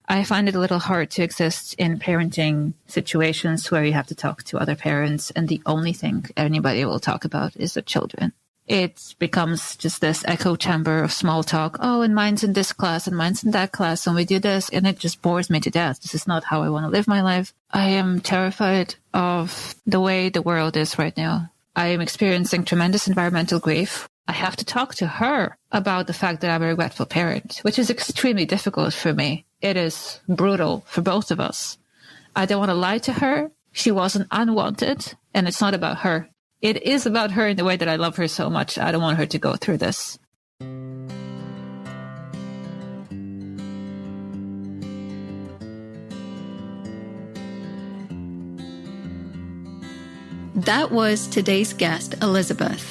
I find it a little hard to exist in parenting situations where you have to talk to other parents and the only thing anybody will talk about is the children. It becomes just this echo chamber of small talk. Oh, and mine's in this class and mine's in that class and we do this. And it just bores me to death. This is not how I want to live my life. I am terrified of the way the world is right now. I am experiencing tremendous environmental grief. I have to talk to her about the fact that I'm a regretful parent, which is extremely difficult for me. It is brutal for both of us. I don't want to lie to her. She wasn't unwanted, and it's not about her. It is about her in the way that I love her so much. I don't want her to go through this. That was today's guest, Elizabet.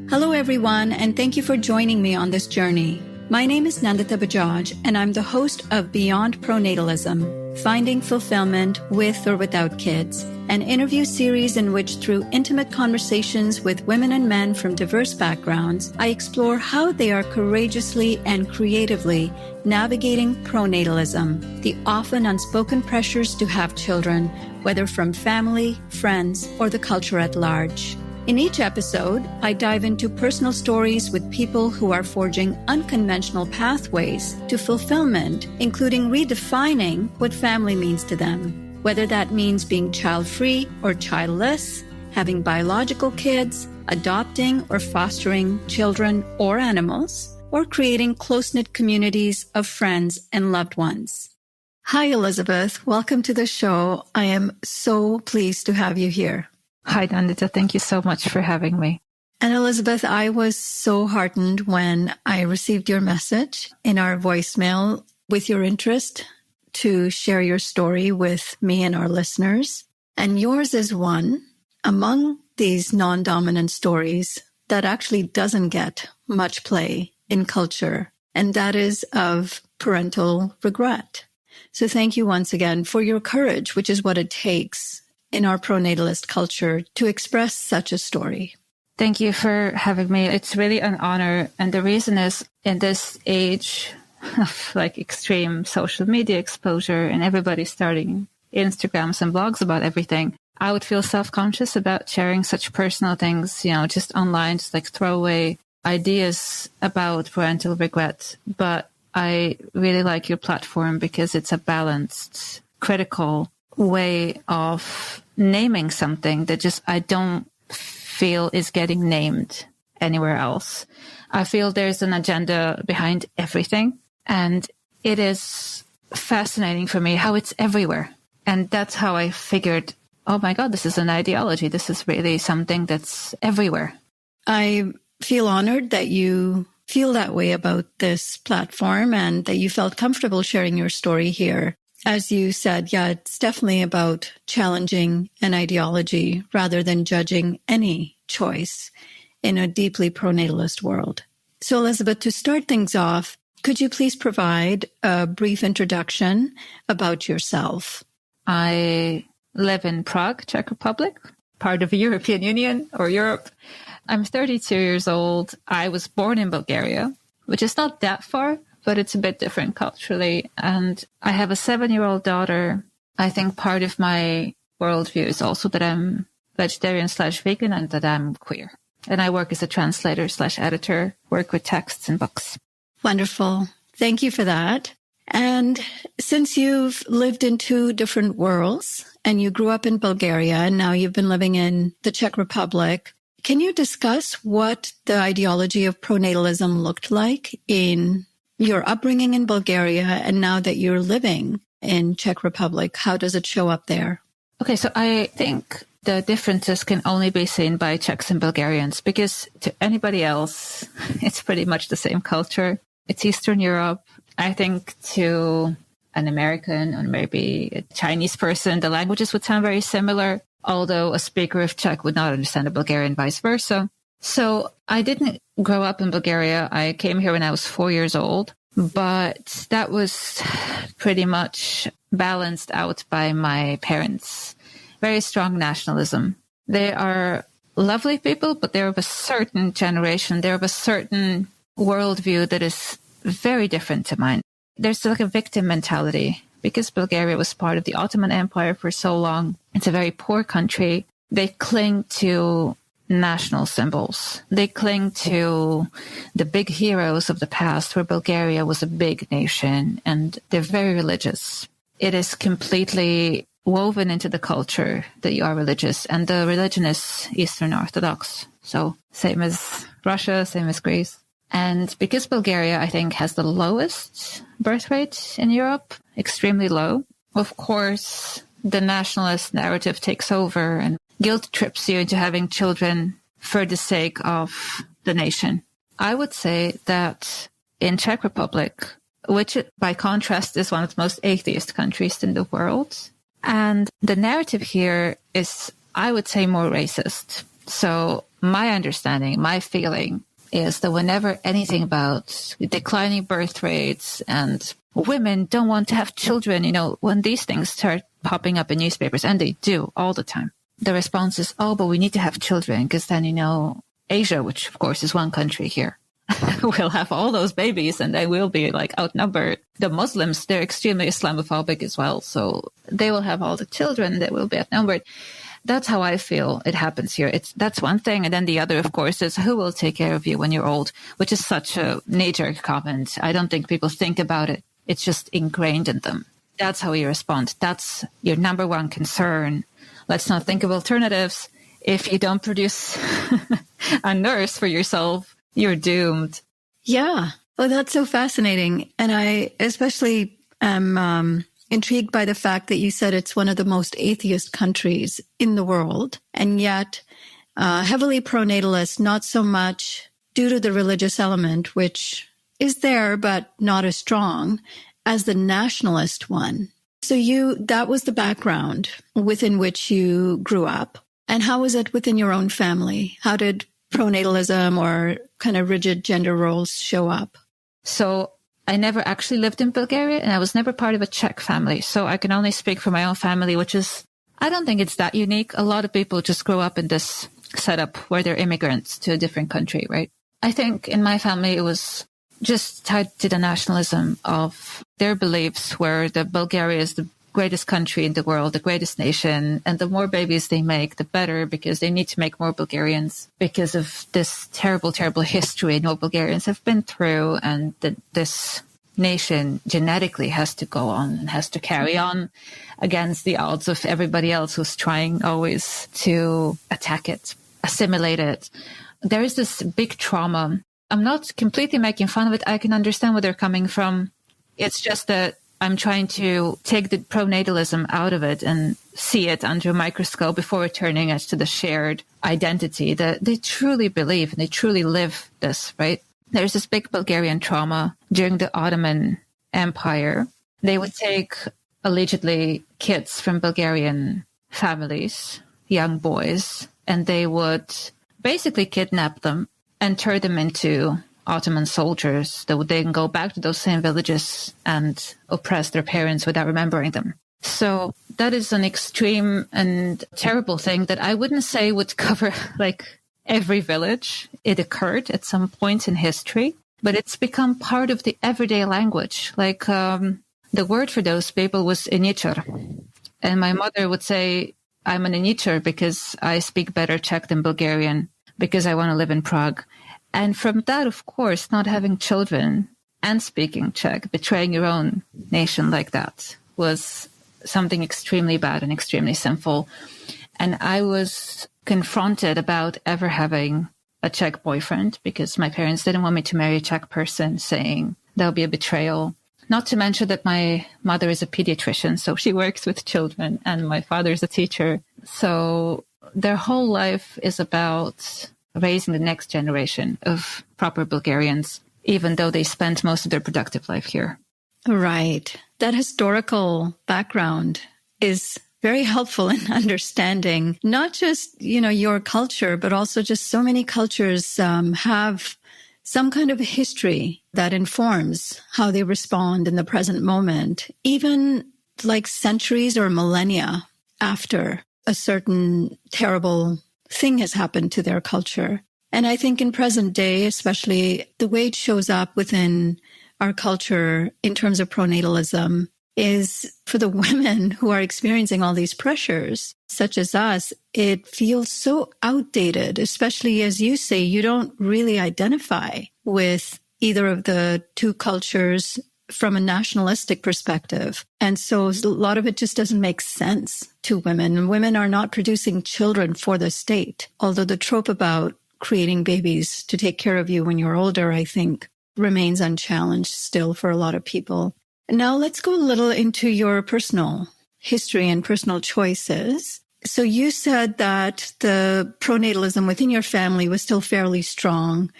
Hello, everyone, and thank you for joining me on this journey. My name is Nandita Bajaj, and I'm the host of Beyond Pronatalism, Finding Fulfillment with or Without Kids, an interview series in which, through intimate conversations with women and men from diverse backgrounds, I explore how they are courageously and creatively navigating pronatalism, the often unspoken pressures to have children, whether from family, friends, or the culture at large. In each episode, I dive into personal stories with people who are forging unconventional pathways to fulfillment, including redefining what family means to them, whether that means being child-free or childless, having biological kids, adopting or fostering children or animals, or creating close-knit communities of friends and loved ones. Hi, Elizabet. Welcome to the show. I am so pleased to have you here. Hi, Nandita. Thank you so much for having me. And Elizabet, I was so heartened when I received your message in our voicemail with your interest to share your story with me and our listeners. And yours is one among these non-dominant stories that actually doesn't get much play in culture, and that is of parental regret. So thank you once again for your courage, which is what it takes in our pronatalist culture to express such a story. Thank you for having me. It's really an honor. And the reason is, in this age of extreme social media exposure and everybody starting Instagrams and blogs about everything, I would feel self-conscious about sharing such personal things, just online, just throwaway ideas about parental regret. But I really like your platform because it's a balanced, critical way of naming something that just I don't feel is getting named anywhere else. I feel there's an agenda behind everything, and it is fascinating for me how it's everywhere. And that's how I figured, oh my God, this is an ideology. This is really something that's everywhere. I feel honored that you feel that way about this platform and that you felt comfortable sharing your story here. As you said, it's definitely about challenging an ideology rather than judging any choice in a deeply pronatalist world. So, Elizabet, to start things off, could you please provide a brief introduction about yourself? I live in Prague, Czech Republic, part of the European Union or Europe. I'm 32 years old. I was born in Bulgaria, which is not that far, but it's a bit different culturally. And I have a 7-year-old daughter. I think part of my worldview is also that I'm vegetarian/vegan and that I'm queer. And I work as a translator/editor, work with texts and books. Wonderful. Thank you for that. And since you've lived in two different worlds and you grew up in Bulgaria and now you've been living in the Czech Republic, can you discuss what the ideology of pronatalism looked like in your upbringing in Bulgaria, and now that you're living in Czech Republic, how does it show up there? Okay, so I think the differences can only be seen by Czechs and Bulgarians, because to anybody else, it's pretty much the same culture. It's Eastern Europe. I think to an American or maybe a Chinese person, the languages would sound very similar, although a speaker of Czech would not understand a Bulgarian, vice versa. So I didn't grow up in Bulgaria. I came here when I was 4 years old, but that was pretty much balanced out by my parents. Very strong nationalism. They are lovely people, but they're of a certain generation. They're of a certain worldview that is very different to mine. There's a victim mentality because Bulgaria was part of the Ottoman Empire for so long, it's a very poor country. They cling to national symbols. They cling to the big heroes of the past, where Bulgaria was a big nation, and they're very religious. It is completely woven into the culture that you are religious, and the religion is Eastern Orthodox. So same as Russia, same as Greece. And because Bulgaria, I think, has the lowest birth rate in Europe, extremely low, of course, the nationalist narrative takes over and guilt trips you into having children for the sake of the nation. I would say that in Czech Republic, which by contrast is one of the most atheist countries in the world, and the narrative here is, I would say, more racist. So my understanding, my feeling is that whenever anything about declining birth rates and women don't want to have children, when these things start popping up in newspapers, and they do all the time, the response is, oh, but we need to have children because then, Asia, which of course is one country here, will have all those babies and they will be outnumbered. The Muslims, they're extremely Islamophobic as well. So they will have all the children, they will be outnumbered. That's how I feel it happens here. That's one thing. And then the other, of course, is who will take care of you when you're old, which is such a knee-jerk comment. I don't think people think about it. It's just ingrained in them. That's how you respond. That's your number one concern. Let's not think of alternatives. If you don't produce a nurse for yourself, you're doomed. Yeah. Oh, that's so fascinating. And I especially am intrigued by the fact that you said it's one of the most atheist countries in the world, and yet heavily pronatalist, not so much due to the religious element, which is there, but not as strong as the nationalist one. So that was the background within which you grew up. And how was it within your own family? How did pronatalism or kind of rigid gender roles show up? So I never actually lived in Bulgaria, and I was never part of a Czech family. So I can only speak for my own family, which is, I don't think it's that unique. A lot of people just grow up in this setup where they're immigrants to a different country, right? I think in my family, it was just tied to the nationalism of their beliefs, where the Bulgaria is the greatest country in the world, the greatest nation, and the more babies they make, the better, because they need to make more Bulgarians because of this terrible, terrible history no Bulgarians have been through, and that this nation genetically has to go on and has to carry on against the odds of everybody else who's trying always to attack it, assimilate it. There is this big trauma. I'm not completely making fun of it. I can understand where they're coming from. It's just that I'm trying to take the pronatalism out of it and see it under a microscope before returning it to the shared identity that they truly believe and they truly live this, right? There's this big Bulgarian trauma during the Ottoman Empire. They would take allegedly kids from Bulgarian families, young boys, and they would basically kidnap them and turn them into Ottoman soldiers that would then go back to those same villages and oppress their parents without remembering them. So that is an extreme and terrible thing that I wouldn't say would cover every village. It occurred at some point in history, but it's become part of the everyday language. The word for those people was inichar. And my mother would say, I'm an inichar because I speak better Czech than Bulgarian, because I want to live in Prague. And from that, of course, not having children and speaking Czech, betraying your own nation like that was something extremely bad and extremely sinful. And I was confronted about ever having a Czech boyfriend because my parents didn't want me to marry a Czech person, saying that would be a betrayal. Not to mention that my mother is a pediatrician, so she works with children, and my father is a teacher. So their whole life is about raising the next generation of proper Bulgarians, even though they spent most of their productive life here. Right. That historical background is very helpful in understanding not just, your culture, but also just so many cultures have some kind of history that informs how they respond in the present moment, even centuries or millennia after a certain terrible thing has happened to their culture. And I think in present day, especially the way it shows up within our culture in terms of pronatalism is for the women who are experiencing all these pressures, such as us, it feels so outdated, especially as you say, you don't really identify with either of the two cultures from a nationalistic perspective. And so a lot of it just doesn't make sense to women. And women are not producing children for the state. Although the trope about creating babies to take care of you when you're older, I think, remains unchallenged still for a lot of people. Now let's go a little into your personal history and personal choices. So you said that the pronatalism within your family was still fairly strong,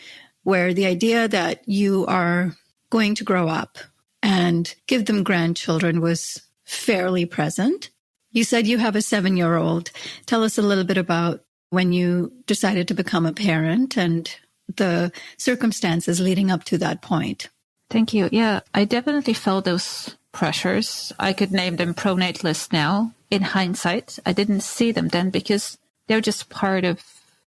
where the idea that you are going to grow up and give them grandchildren was fairly present. You said you have a 7-year-old. Tell us a little bit about when you decided to become a parent and the circumstances leading up to that point. Thank you. Yeah, I definitely felt those pressures. I could name them pronatalists now. In hindsight, I didn't see them then because they're just part of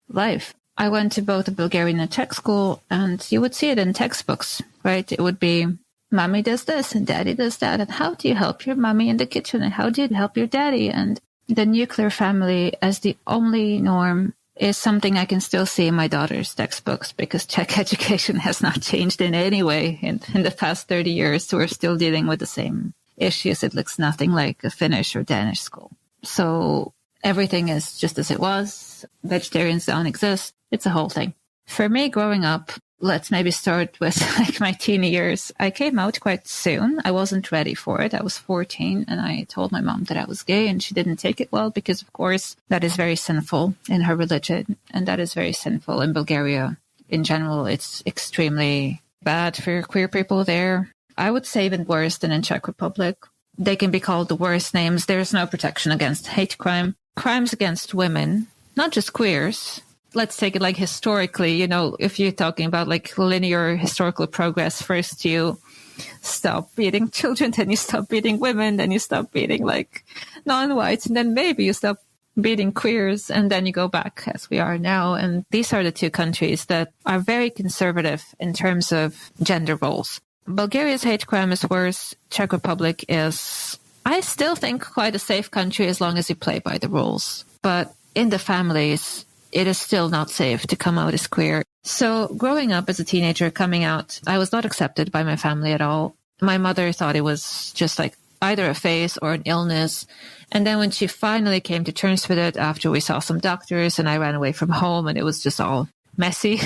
life. I went to both a Bulgarian and Czech school, and you would see it in textbooks, right? It would be, mommy does this and daddy does that. And how do you help your mommy in the kitchen? And how do you help your daddy? And the nuclear family as the only norm is something I can still see in my daughter's textbooks because Czech education has not changed in any way in the past 30 years. So we're still dealing with the same issues. It looks nothing like a Finnish or Danish school. So everything is just as it was. Vegetarians don't exist. It's a whole thing. For me, growing up, let's maybe start with like my teen years. I came out quite soon. I wasn't ready for it. I was 14 and I told my mom that I was gay and she didn't take it well because, of course, that is very sinful in her religion. And that is very sinful in Bulgaria. In general, it's extremely bad for queer people there. I would say even worse than in Czech Republic. They can be called the worst names. There's no protection against hate crime. Crimes against women, not just queers. Let's take it like historically, you know, if you're talking about like linear historical progress, first you stop beating children, then you stop beating women, then you stop beating like non-whites, and then maybe you stop beating queers, and then you go back as we are now. And these are the two countries that are very conservative in terms of gender roles. Bulgaria's hate crime is worse. Czech Republic is, I still think, quite a safe country as long as you play by the rules. But in the families, it is still not safe to come out as queer. So growing up as a teenager, coming out, I was not accepted by my family at all. My mother thought it was just like either a phase or an illness. And then when she finally came to terms with it after we saw some doctors and I ran away from home and it was just all messy,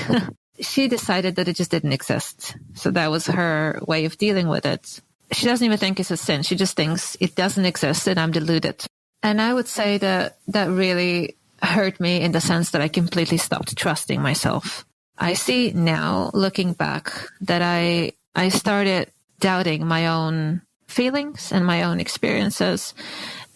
she decided that it just didn't exist. So that was her way of dealing with it. She doesn't even think it's a sin. She just thinks it doesn't exist and I'm deluded. And I would say that that really hurt me in the sense that I completely stopped trusting myself. I see now, looking back, that I started doubting my own feelings and my own experiences,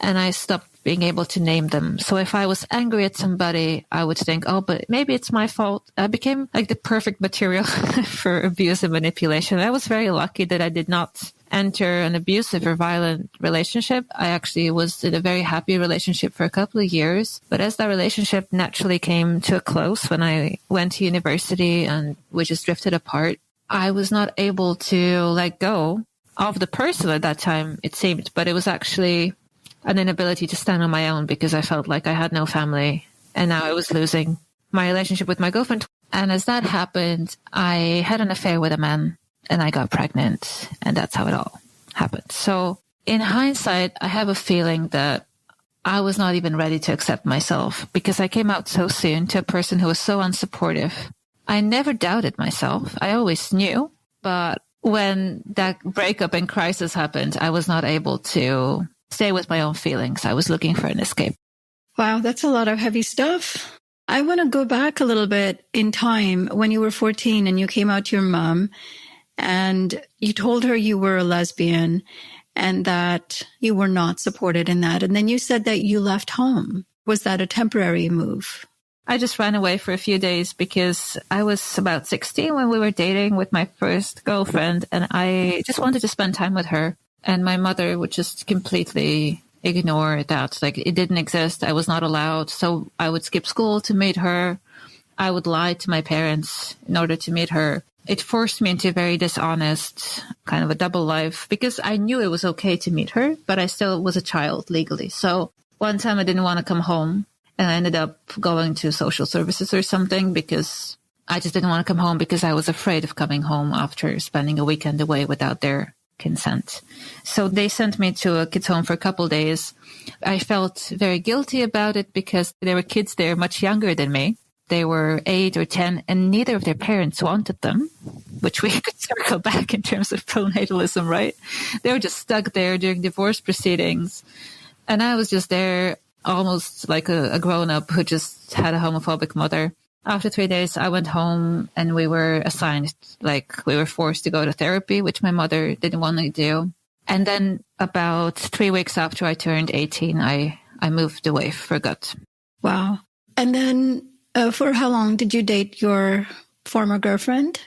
and I stopped being able to name them. So if I was angry at somebody, I would think, oh, but maybe it's my fault. I became like the perfect material for abuse and manipulation. I was very lucky that I did not enter an abusive or violent relationship. I actually was in a very happy relationship for a couple of years. But as that relationship naturally came to a close when I went to university and we just drifted apart, I was not able to let go of the person at that time, it seemed. But it was actually an inability to stand on my own because I felt like I had no family. And now I was losing my relationship with my girlfriend. And as that happened, I had an affair with a man. And I got pregnant, and that's how it all happened. So in hindsight, I have a feeling that I was not even ready to accept myself because I came out so soon to a person who was so unsupportive. I never doubted myself. I always knew. But when that breakup and crisis happened, I was not able to stay with my own feelings. I was looking for an escape. Wow, that's a lot of heavy stuff. I want to go back a little bit in time when you were 14 and you came out to your mom. And you told her you were a lesbian and that you were not supported in that. And then you said that you left home. Was that a temporary move? I just ran away for a few days because I was about 16 when we were dating with my first girlfriend. And I just wanted to spend time with her. And my mother would just completely ignore that. Like it didn't exist. I was not allowed. So I would skip school to meet her. I would lie to my parents in order to meet her. it forced me into a very dishonest kind of a double life because I knew it was okay to meet her, but I still was a child legally. So one time I didn't want to come home and I ended up going to social services or something because I just didn't want to come home because I was afraid of coming home after spending a weekend away without their consent. So they sent me to a kids' home for a couple of days. I felt very guilty about it because there were kids there much younger than me. They were 8 or 10 and neither of their parents wanted them, which we could circle back in terms of pronatalism, right? They were just stuck there during divorce proceedings. And I was just there almost like a grown-up who just had a homophobic mother. After 3 days, I went home and we were assigned, like we were forced to go to therapy, which my mother didn't want to do. And then about 3 weeks after I turned 18, I moved away for good. Wow. And then for how long did you date your former girlfriend?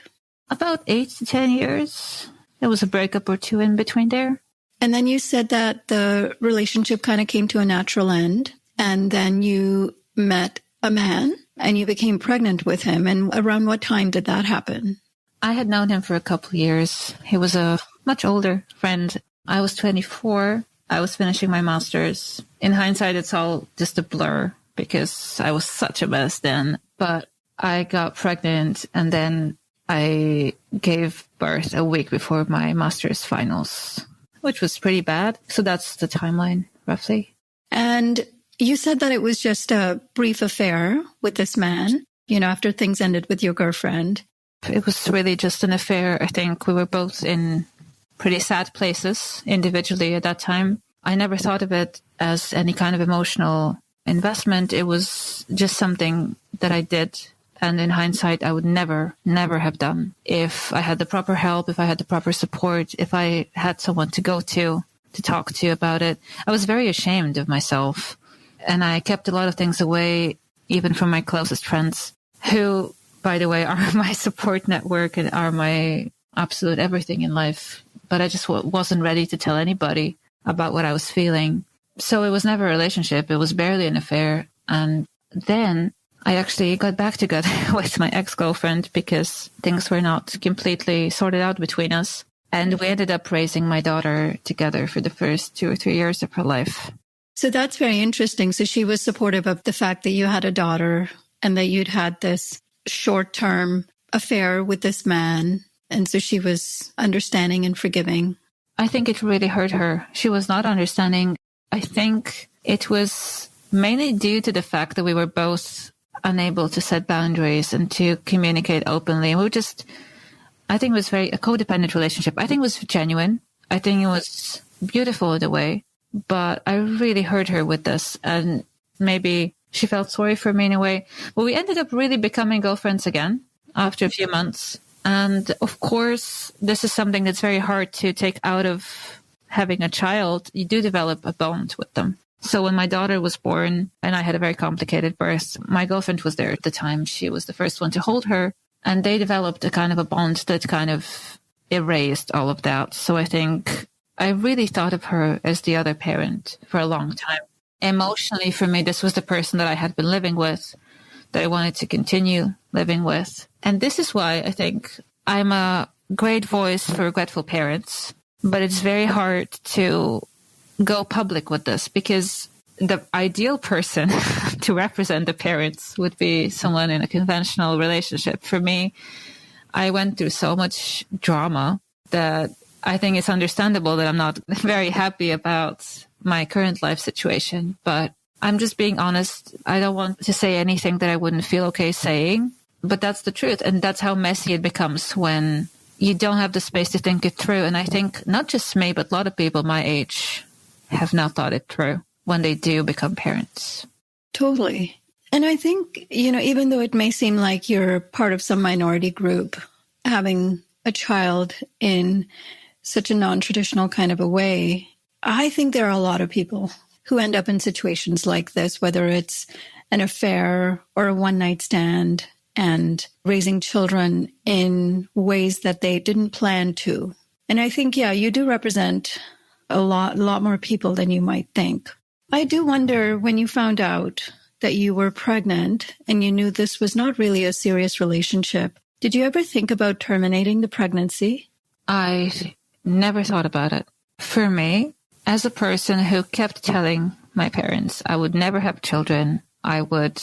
About 8 to 10 years. There was a breakup or two in between there. And then you said that the relationship kind of came to a natural end. And then you met a man and you became pregnant with him. And around what time did that happen? I had known him for a couple of years. He was a much older friend. I was 24. I was finishing my master's. In hindsight, it's all just a blur because I was such a mess then. But I got pregnant and then I gave birth a week before my master's finals, which was pretty bad. So that's the timeline, roughly. And you said that it was just a brief affair with this man, after things ended with your girlfriend. It was really just an affair. I think we were both in pretty sad places individually at that time. I never thought of it as any kind of emotional investment. It was just something that I did. And in hindsight, I would never have done if I had the proper help, if I had the proper support, if I had someone to go to talk to about it. I was very ashamed of myself. And I kept a lot of things away, even from my closest friends, who, by the way, are my support network and are my absolute everything in life. But I just wasn't ready to tell anybody about what I was feeling. So it was never a relationship. It was barely an affair. And then I actually got back together with my ex-girlfriend because things were not completely sorted out between us. And we ended up raising my daughter together for the first 2 or 3 years of her life. So that's very interesting. So she was supportive of the fact that you had a daughter and that you'd had this short-term affair with this man. And so she was understanding and forgiving. I think it really hurt her. She was not understanding. I think it was mainly due to the fact that we were both unable to set boundaries and to communicate openly. And I think it was a codependent relationship. I think it was genuine. I think it was beautiful in a way. But I really hurt her with this. And maybe she felt sorry for me in a way. But we ended up really becoming girlfriends again after a few months. And of course, this is something that's very hard to take out of having a child. You do develop a bond with them. So when my daughter was born and I had a very complicated birth, my girlfriend was there at the time. She was the first one to hold her. And they developed a kind of a bond that kind of erased all of that. So I think I really thought of her as the other parent for a long time. Emotionally, for me, this was the person that I had been living with, that I wanted to continue living with. And this is why I think I'm a great voice for regretful parents, but it's very hard to go public with this because the ideal person to represent the parents would be someone in a conventional relationship. For me, I went through so much drama that I think it's understandable that I'm not very happy about my current life situation, but I'm just being honest. I don't want to say anything that I wouldn't feel okay saying, but that's the truth. And that's how messy it becomes when you don't have the space to think it through. And I think not just me, but a lot of people my age have not thought it through when they do become parents. Totally. And I think, even though it may seem like you're part of some minority group, having a child in such a non-traditional kind of a way, I think there are a lot of people who end up in situations like this, whether it's an affair or a one-night stand, and raising children in ways that they didn't plan to. And I think, you do represent a lot more people than you might think. I do wonder, when you found out that you were pregnant and you knew this was not really a serious relationship, Did you ever think about terminating the pregnancy? I never thought about it. For me, as a person who kept telling my parents I would never have children, I would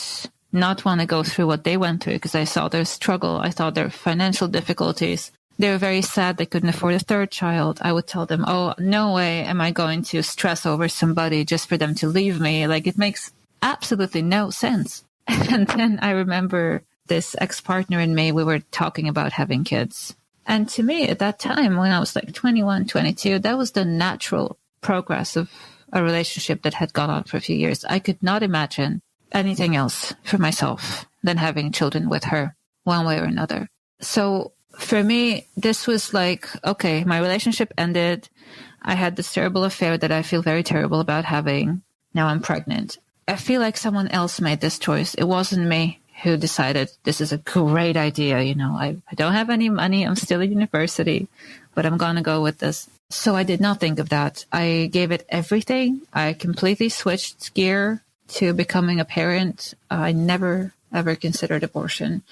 not want to go through what they went through because I saw their struggle. I saw their financial difficulties. They were very sad they couldn't afford a third child. I would tell them, oh, no way am I going to stress over somebody just for them to leave me. Like, it makes absolutely no sense. And then I remember this ex-partner and me, we were talking about having kids. And to me, at that time, when I was like 21, 22, that was the natural progress of a relationship that had gone on for a few years. I could not imagine anything else for myself than having children with her, one way or another. So for me, this was like, okay, my relationship ended. I had this terrible affair that I feel very terrible about having. Now I'm pregnant. I feel like someone else made this choice. It wasn't me who decided this is a great idea. You know, I don't have any money. I'm still at university, but I'm going to go with this. So I did not think of that. I gave it everything. I completely switched gear to becoming a parent. I never, ever considered abortion.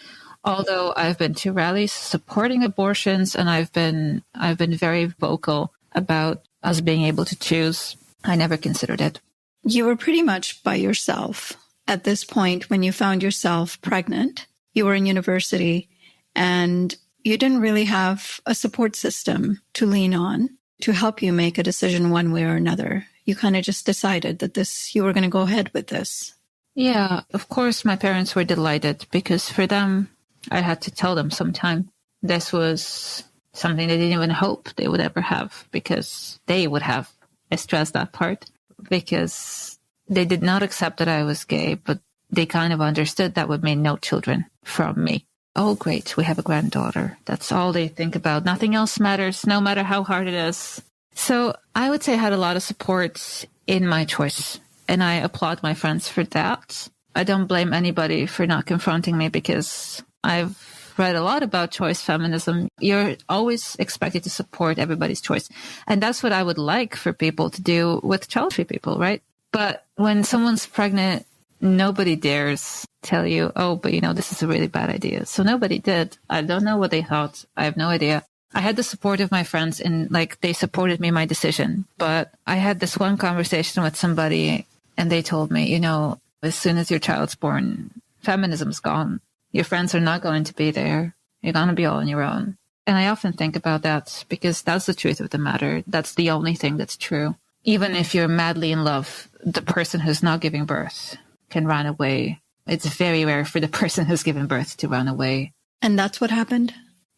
Although I've been to rallies supporting abortions and I've been very vocal about us being able to choose, I never considered it. You were pretty much by yourself at this point when you found yourself pregnant. You were in university and you didn't really have a support system to lean on to help you make a decision one way or another. You kind of just decided that you were going to go ahead with this. Yeah, of course, my parents were delighted because for them, I had to tell them sometime this was something they didn't even hope they would ever have because they would have. I stress that part because they did not accept that I was gay, but they kind of understood that would mean no children from me. Oh, great, we have a granddaughter. That's all they think about. Nothing else matters, no matter how hard it is. So I would say I had a lot of support in my choice, and I applaud my friends for that. I don't blame anybody for not confronting me because I've read a lot about choice feminism. You're always expected to support everybody's choice. And that's what I would like for people to do with childfree people, right? But when someone's pregnant, nobody dares tell you, oh, but you know, this is a really bad idea. So nobody did. I don't know what they thought. I have no idea. I had the support of my friends and like they supported me in my decision. But I had this one conversation with somebody and they told me, you know, as soon as your child's born, feminism's gone. Your friends are not going to be there. You're going to be all on your own. And I often think about that because that's the truth of the matter. That's the only thing that's true. Even if you're madly in love, the person who's not giving birth can run away. It's very rare for the person who's given birth to run away. And that's what happened?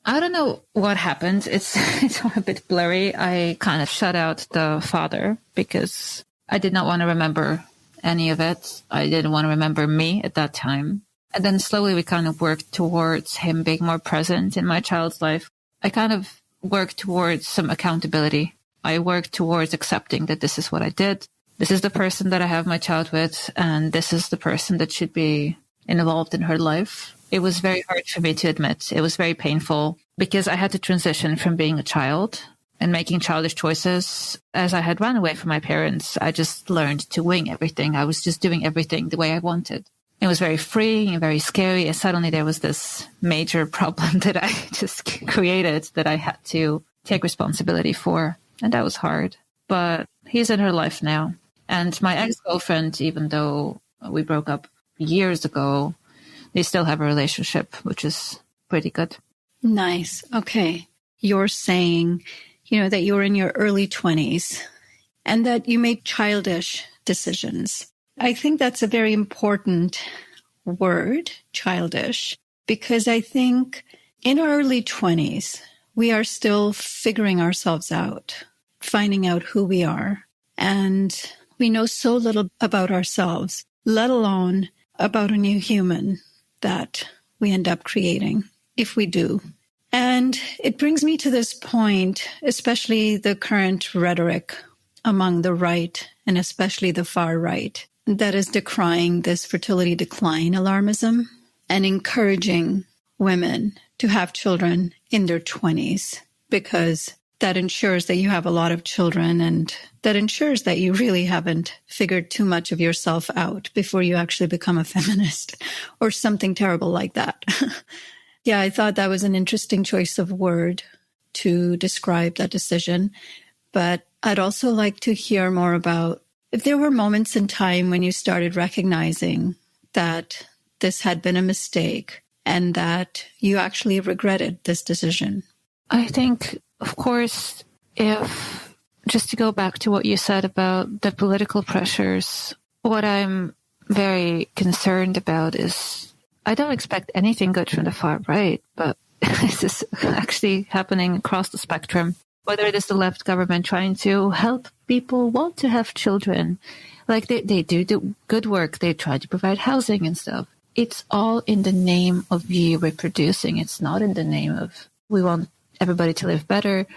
I don't know what happened. It's all a bit blurry. I kind of shut out the father because I did not want to remember any of it. I didn't want to remember me at that time. And then slowly we kind of worked towards him being more present in my child's life. I kind of worked towards some accountability. I worked towards accepting that this is what I did. This is the person that I have my child with, and this is the person that should be involved in her life. It was very hard for me to admit. It was very painful because I had to transition from being a child and making childish choices. As I had run away from my parents, I just learned to wing everything. I was just doing everything the way I wanted. It was very freeing and very scary. And suddenly there was this major problem that I just created that I had to take responsibility for. And that was hard. But he's in her life now. And my ex-girlfriend, even though we broke up years ago, they still have a relationship, which is pretty good. Nice. Okay. You're saying, that you were in your early 20s and that you made childish decisions. I think that's a very important word, childish, because I think in our early 20s, we are still figuring ourselves out, finding out who we are. And we know so little about ourselves, let alone about a new human that we end up creating, if we do. And it brings me to this point, especially the current rhetoric among the right and especially the far right, that is decrying this fertility decline alarmism and encouraging women to have children in their 20s because that ensures that you have a lot of children and that ensures that you really haven't figured too much of yourself out before you actually become a feminist or something terrible like that. Yeah, I thought that was an interesting choice of word to describe that decision. But I'd also like to hear more about if there were moments in time when you started recognizing that this had been a mistake and that you actually regretted this decision. I think, of course, if just to go back to what you said about the political pressures, what I'm very concerned about is I don't expect anything good from the far right, but this is actually happening across the spectrum. Whether it is the left government trying to help people want to have children, like they do good work, they try to provide housing and stuff. It's all in the name of you reproducing. It's not in the name of we want everybody to live better,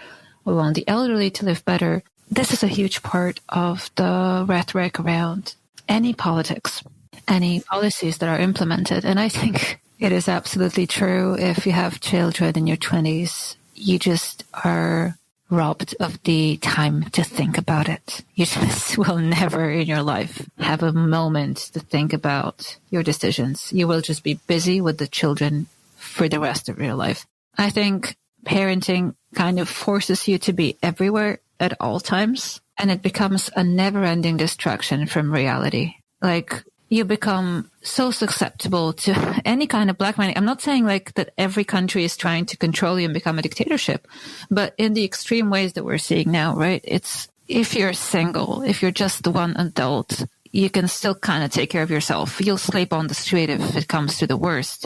we want the elderly to live better. This is a huge part of the rhetoric around any politics, any policies that are implemented. And I think it is absolutely true. If you have children in your 20s, you just are robbed of the time to think about it. You just will never in your life have a moment to think about your decisions. You will just be busy with the children for the rest of your life. I think parenting kind of forces you to be everywhere at all times, and it becomes a never-ending distraction from reality. Like, you become so susceptible to any kind of blackmailing. I'm not saying like that every country is trying to control you and become a dictatorship, but in the extreme ways that we're seeing now, right? It's if you're single, if you're just the one adult, you can still kind of take care of yourself. You'll sleep on the street if it comes to the worst.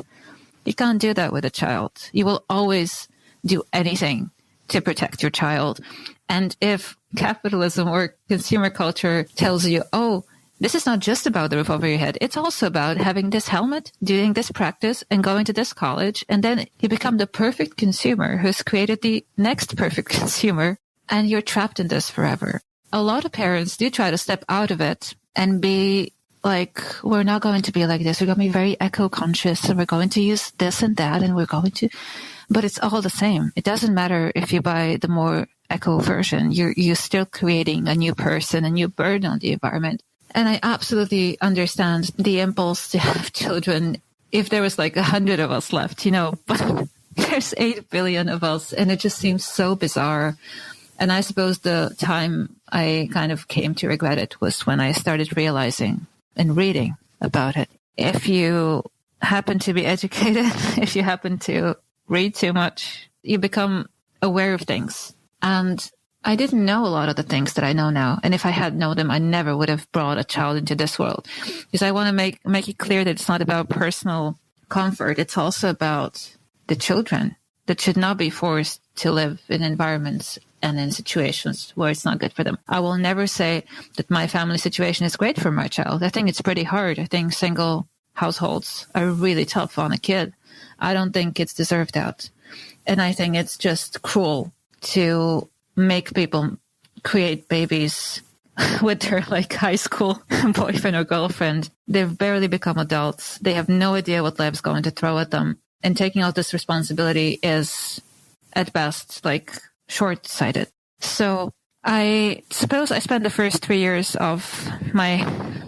You can't do that with a child. You will always do anything to protect your child. And if capitalism or consumer culture tells you, oh, this is not just about the roof over your head. It's also about having this helmet, doing this practice, and going to this college. And then you become the perfect consumer who's created the next perfect consumer, and you're trapped in this forever. A lot of parents do try to step out of it and be like, we're not going to be like this. We're going to be very eco-conscious, and we're going to use this and that, and we're going to... But it's all the same. It doesn't matter if you buy the more eco version. You're still creating a new person, a new burden on the environment. And I absolutely understand the impulse to have children if there was like 100 of us left, but there's 8 billion of us, and it just seems so bizarre. And I suppose the time I kind of came to regret it was when I started realizing and reading about it. If you happen to be educated, if you happen to read too much, you become aware of things. And I didn't know a lot of the things that I know now. And if I had known them, I never would have brought a child into this world. Because I want to make it clear that it's not about personal comfort. It's also about the children that should not be forced to live in environments and in situations where it's not good for them. I will never say that my family situation is great for my child. I think it's pretty hard. I think single households are really tough on a kid. I don't think kids deserve that. And I think it's just cruel to make people create babies with their like high school boyfriend or girlfriend. They've barely become adults. They have no idea what life's going to throw at them. And taking out this responsibility is at best like short-sighted. So I suppose I spent the first 3 years of my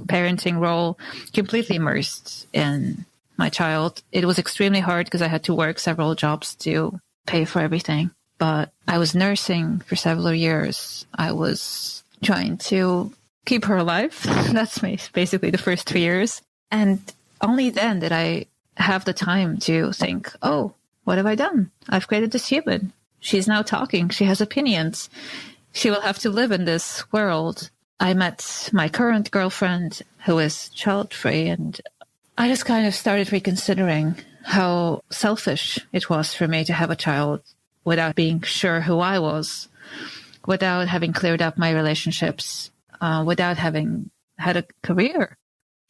parenting role completely immersed in my child. It was extremely hard because I had to work several jobs to pay for everything. But I was nursing for several years. I was trying to keep her alive. That's basically the first 3 years. And only then did I have the time to think, oh, what have I done? I've created this human. She's now talking. She has opinions. She will have to live in this world. I met my current girlfriend who is childfree, and I just kind of started reconsidering how selfish it was for me to have a child without being sure who I was, without having cleared up my relationships, without having had a career.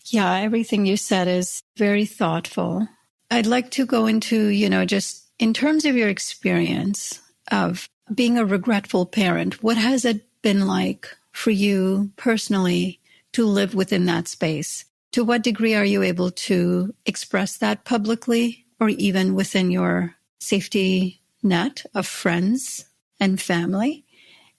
Yeah, everything you said is very thoughtful. I'd like to go into, just in terms of your experience of being a regretful parent, what has it been like for you personally to live within that space? To what degree are you able to express that publicly or even within your safety net of friends and family?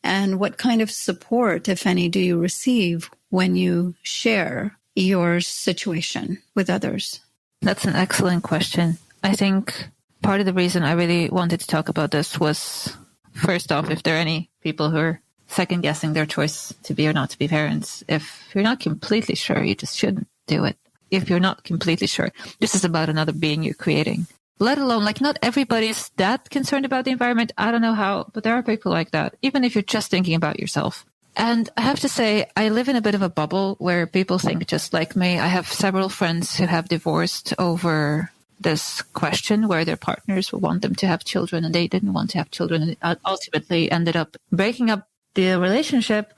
And what kind of support, if any, do you receive when you share your situation with others? That's an excellent question. I think part of the reason I really wanted to talk about this was, first off, if there are any people who are second-guessing their choice to be or not to be parents, if you're not completely sure, you just shouldn't do it. If you're not completely sure, this is about another being you're creating. Let alone, like, not everybody's that concerned about the environment. I don't know how, but there are people like that, even if you're just thinking about yourself. And I have to say, I live in a bit of a bubble where people think just like me. I have several friends who have divorced over this question where their partners want them to have children and they didn't want to have children and ultimately ended up breaking up the relationship.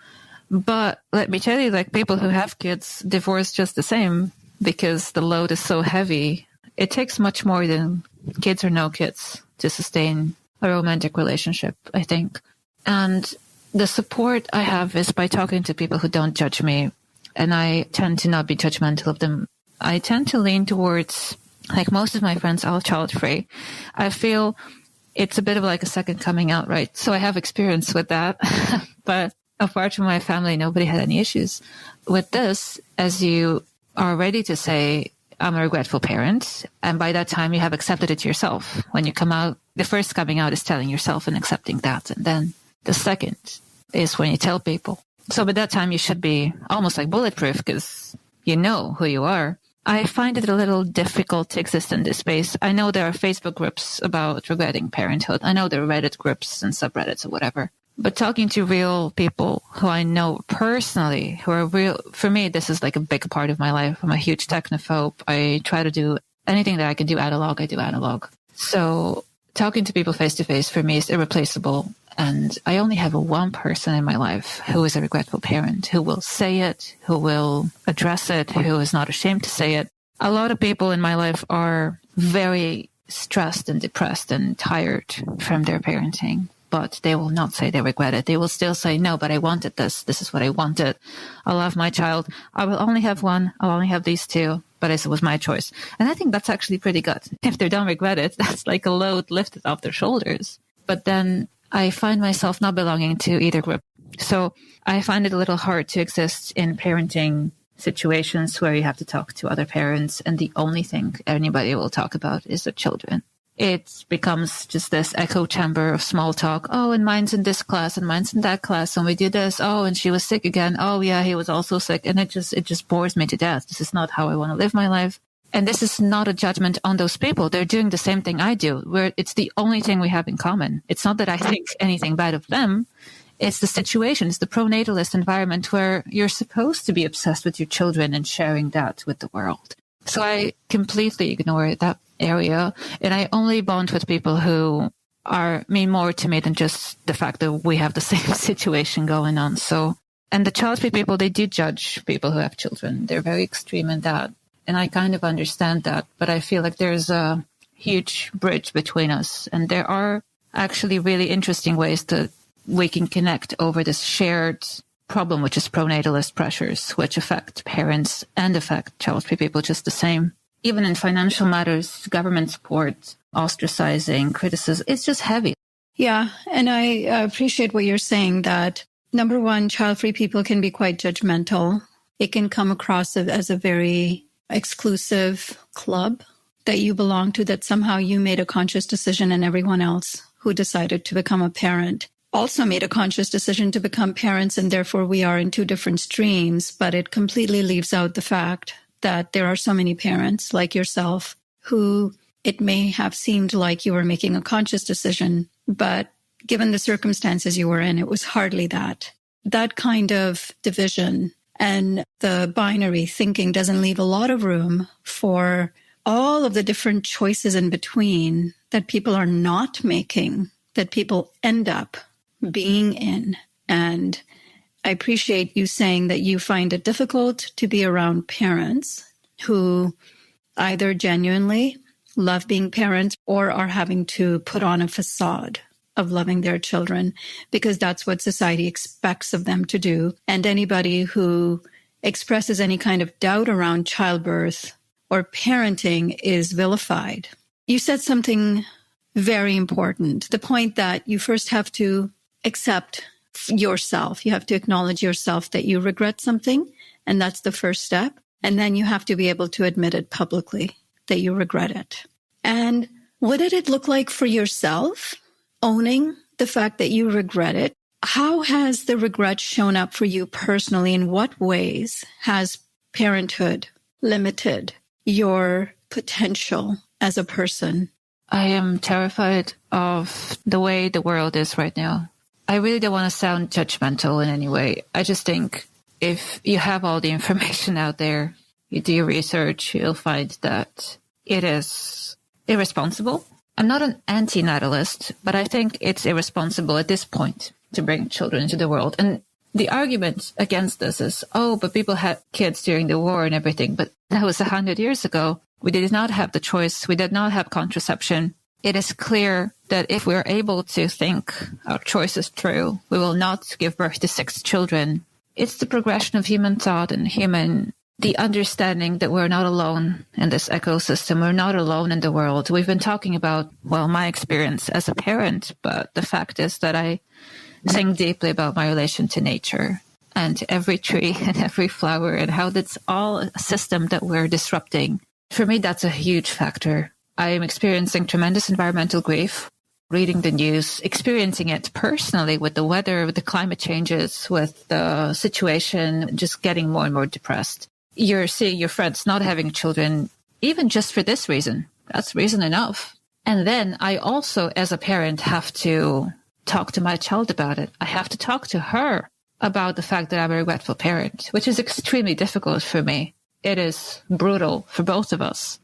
But let me tell you, like, people who have kids divorce just the same because the load is so heavy. It takes much more than kids or no kids to sustain a romantic relationship, I think. And the support I have is by talking to people who don't judge me. And I tend to not be judgmental of them. I tend to lean towards, like most of my friends, all child-free. I feel it's a bit of like a second coming out, right? So I have experience with that. But apart from my family, nobody had any issues. With this, as you are ready to say, I'm a regretful parent, and by that time you have accepted it yourself. When you come out, the first coming out is telling yourself and accepting that. And then the second is when you tell people. So by that time you should be almost like bulletproof because you know who you are. I find it a little difficult to exist in this space. I know there are Facebook groups about regretting parenthood. I know there are Reddit groups and subreddits or whatever. But talking to real people who I know personally, who are real, for me, this is like a big part of my life. I'm a huge technophobe. I try to do anything that I can do analog, I do analog. So talking to people face to face for me is irreplaceable. And I only have one person in my life who is a regretful parent, who will say it, who will address it, who is not ashamed to say it. A lot of people in my life are very stressed and depressed and tired from their parenting, but they will not say they regret it. They will still say, no, but I wanted this. This is what I wanted. I love my child. I will only have one. I'll only have these two, but it was my choice. And I think that's actually pretty good. If they don't regret it, that's like a load lifted off their shoulders. But then I find myself not belonging to either group. So I find it a little hard to exist in parenting situations where you have to talk to other parents and the only thing anybody will talk about is the children. It becomes just this echo chamber of small talk. Oh, and mine's in this class and mine's in that class and we did this. Oh, and she was sick again. Oh, yeah, he was also sick. And it just bores me to death. This is not how I want to live my life. And this is not a judgment on those people. They're doing the same thing I do, where it's the only thing we have in common. It's not that I think anything bad of them. It's the situation. It's the pronatalist environment where you're supposed to be obsessed with your children and sharing that with the world. So I completely ignore that area. And I only bond with people who mean more to me than just the fact that we have the same situation going on. So, and the child-free people, they do judge people who have children. They're very extreme in that. And I kind of understand that, but I feel like there's a huge bridge between us. And there are actually really interesting ways that we can connect over this shared problem, which is pronatalist pressures, which affect parents and affect child-free people just the same. Even in financial matters, government support, ostracizing, criticism, it's just heavy. Yeah, and I appreciate what you're saying, that number one, child-free people can be quite judgmental. It can come across as a very exclusive club that you belong to, that somehow you made a conscious decision and everyone else who decided to become a parent also made a conscious decision to become parents, and therefore we are in two different streams. But it completely leaves out the fact that there are so many parents like yourself who it may have seemed like you were making a conscious decision, but given the circumstances you were in, it was hardly that. That kind of division and the binary thinking doesn't leave a lot of room for all of the different choices in between that people are not making, that people end up being in. And I appreciate you saying that you find it difficult to be around parents who either genuinely love being parents or are having to put on a facade of loving their children because that's what society expects of them to do. And anybody who expresses any kind of doubt around childbirth or parenting is vilified. You said something very important, the point that you first have to accept yourself. You have to acknowledge yourself that you regret something, and that's the first step. And then you have to be able to admit it publicly, that you regret it. And What did it look like for yourself, owning the fact that you regret it? How has the regret shown up for you personally? In what ways has parenthood limited your potential as a person? I am terrified of the way the world is right now. I really don't want to sound judgmental in any way. I just think if you have all the information out there, you do your research, you'll find that it is irresponsible. I'm not an anti-natalist, but I think it's irresponsible at this point to bring children into the world. And the argument against this is, but people had kids during the war and everything, but that was 100 years ago. We did not have the choice. We did not have contraception. It is clear that if we're able to think our choice is true, we will not give birth to 6 children. It's the progression of human thought and the understanding that we're not alone in this ecosystem. We're not alone in the world. We've been talking about, my experience as a parent, but the fact is that I think deeply about my relation to nature and every tree and every flower and how that's all a system that we're disrupting. For me, that's a huge factor. I am experiencing tremendous environmental grief, reading the news, experiencing it personally with the weather, with the climate changes, with the situation, just getting more and more depressed. You're seeing your friends not having children, even just for this reason. That's reason enough. And then I also, as a parent, have to talk to my child about it. I have to talk to her about the fact that I'm a regretful parent, which is extremely difficult for me. It is brutal for both of us.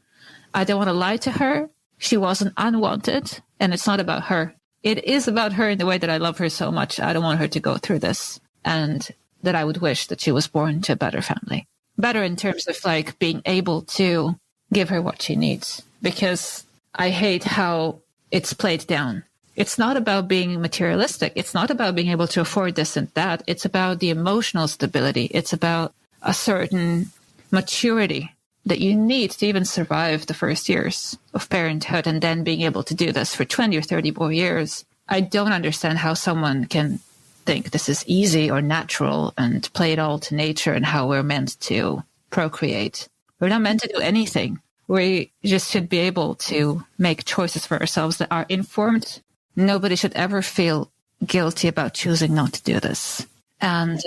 I don't want to lie to her. She wasn't unwanted, and it's not about her. It is about her in the way that I love her so much. I don't want her to go through this, and that I would wish that she was born to a better family. Better in terms of being able to give her what she needs, because I hate how it's played down. It's not about being materialistic. It's not about being able to afford this and that. It's about the emotional stability. It's about a certain maturity that you need to even survive the first years of parenthood, and then being able to do this for 20 or 30 more years. I don't understand how someone can think this is easy or natural and play it all to nature and how we're meant to procreate. We're not meant to do anything. We just should be able to make choices for ourselves that are informed. Nobody should ever feel guilty about choosing not to do this. And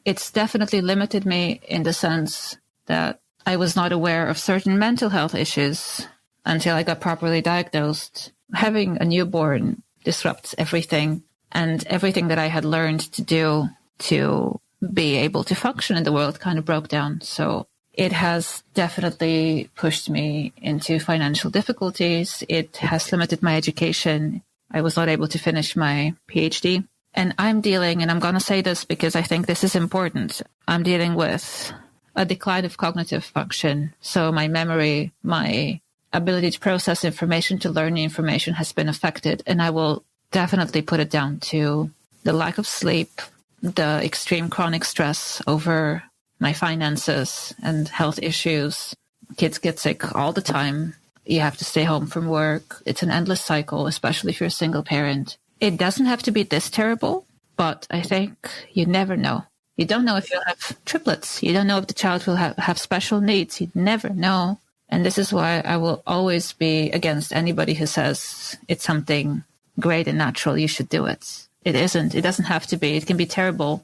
it's definitely limited me in the sense that I was not aware of certain mental health issues until I got properly diagnosed. Having a newborn disrupts everything, and everything that I had learned to do to be able to function in the world kind of broke down. So it has definitely pushed me into financial difficulties. It has limited my education. I was not able to finish my PhD. And I'm dealing, and I'm going to say this because I think this is important, I'm dealing with a decline of cognitive function. So my memory, my ability to process information, to learn new information has been affected. And I will definitely put it down to the lack of sleep, the extreme chronic stress over my finances and health issues. Kids get sick all the time. You have to stay home from work. It's an endless cycle, especially if you're a single parent. It doesn't have to be this terrible, but I think you never know. You don't know if you'll have triplets. You don't know if the child will have special needs. You never know. And this is why I will always be against anybody who says it's something great and natural, you should do it. It isn't. It doesn't have to be. It can be terrible.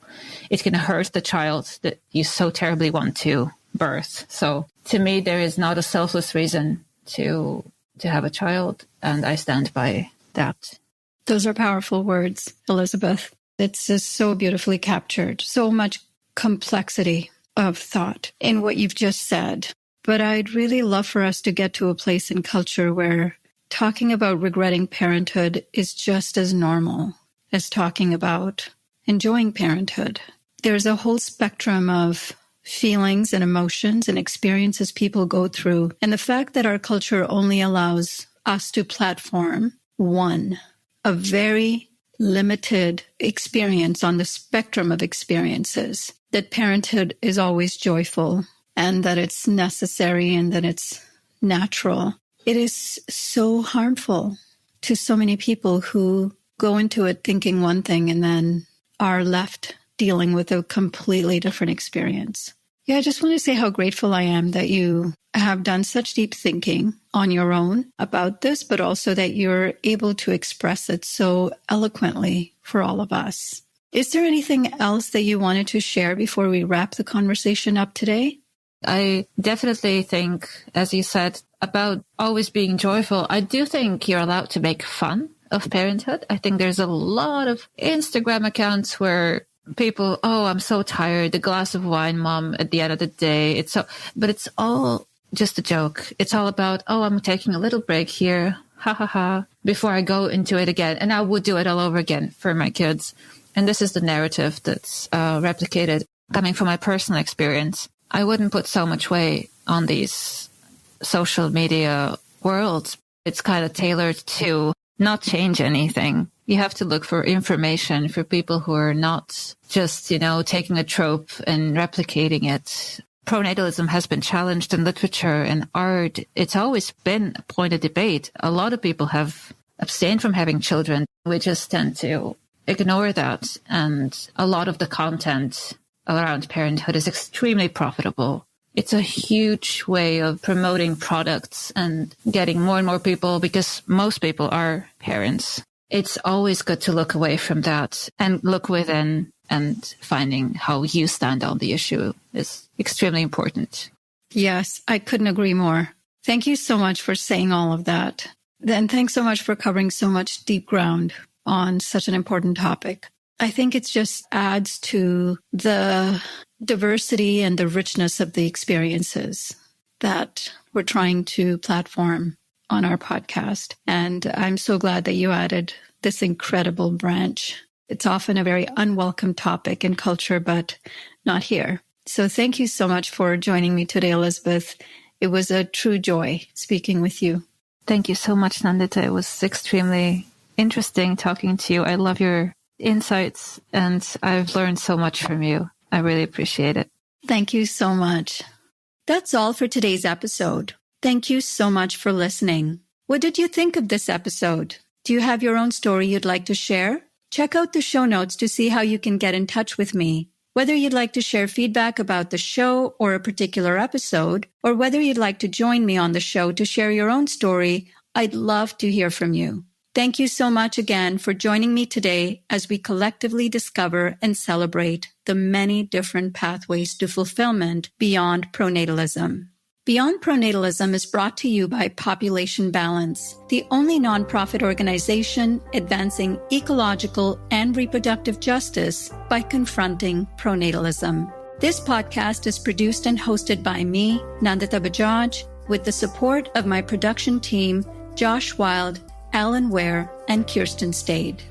It can hurt the child that you so terribly want to birth. So to me, there is not a selfless reason to have a child, and I stand by that. Those are powerful words, Elizabeth. It's just so beautifully captured. So much complexity of thought in what you've just said. But I'd really love for us to get to a place in culture where talking about regretting parenthood is just as normal as talking about enjoying parenthood. There's a whole spectrum of feelings and emotions and experiences people go through. And the fact that our culture only allows us to platform one, a very limited experience on the spectrum of experiences, that parenthood is always joyful and that it's necessary and that it's natural. It is so harmful to so many people who go into it thinking one thing and then are left dealing with a completely different experience. Yeah, I just want to say how grateful I am that you have done such deep thinking on your own about this, but also that you're able to express it so eloquently for all of us. Is there anything else that you wanted to share before we wrap the conversation up today? I definitely think, as you said, about always being joyful. I do think you're allowed to make fun of parenthood. I think there's a lot of Instagram accounts where people, oh, I'm so tired, the glass of wine, mom, at the end of the day. But it's all just a joke. It's all about, oh, I'm taking a little break here, ha ha ha, before I go into it again. And I would do it all over again for my kids. And this is the narrative that's replicated coming from my personal experience. I wouldn't put so much weight on these social media worlds. It's kind of tailored to not change anything. You have to look for information for people who are not just, taking a trope and replicating it. Pronatalism has been challenged in literature and art. It's always been a point of debate. A lot of people have abstained from having children. We just tend to ignore that. And a lot of the content around parenthood is extremely profitable. It's a huge way of promoting products and getting more and more people, because most people are parents. It's always good to look away from that and look within, and finding how you stand on the issue is extremely important. Yes, I couldn't agree more. Thank you so much for saying all of that. And thanks so much for covering so much deep ground on such an important topic. I think it just adds to the diversity and the richness of the experiences that we're trying to platform on our podcast. And I'm so glad that you added this incredible branch. It's often a very unwelcome topic in culture, but not here. So thank you so much for joining me today, Elizabeth. It was a true joy speaking with you. Thank you so much, Nandita. It was extremely interesting talking to you. I love your insights, and I've learned so much from you. I really appreciate it. Thank you so much. That's all for today's episode. Thank you so much for listening. What did you think of this episode? Do you have your own story you'd like to share? Check out the show notes to see how you can get in touch with me. Whether you'd like to share feedback about the show or a particular episode, or whether you'd like to join me on the show to share your own story, I'd love to hear from you. Thank you so much again for joining me today as we collectively discover and celebrate the many different pathways to fulfillment beyond pronatalism. Beyond Pronatalism is brought to you by Population Balance, the only nonprofit organization advancing ecological and reproductive justice by confronting pronatalism. This podcast is produced and hosted by me, Nandita Bajaj, with the support of my production team, Josh Wild, Alan Ware, and Kirsten Stade.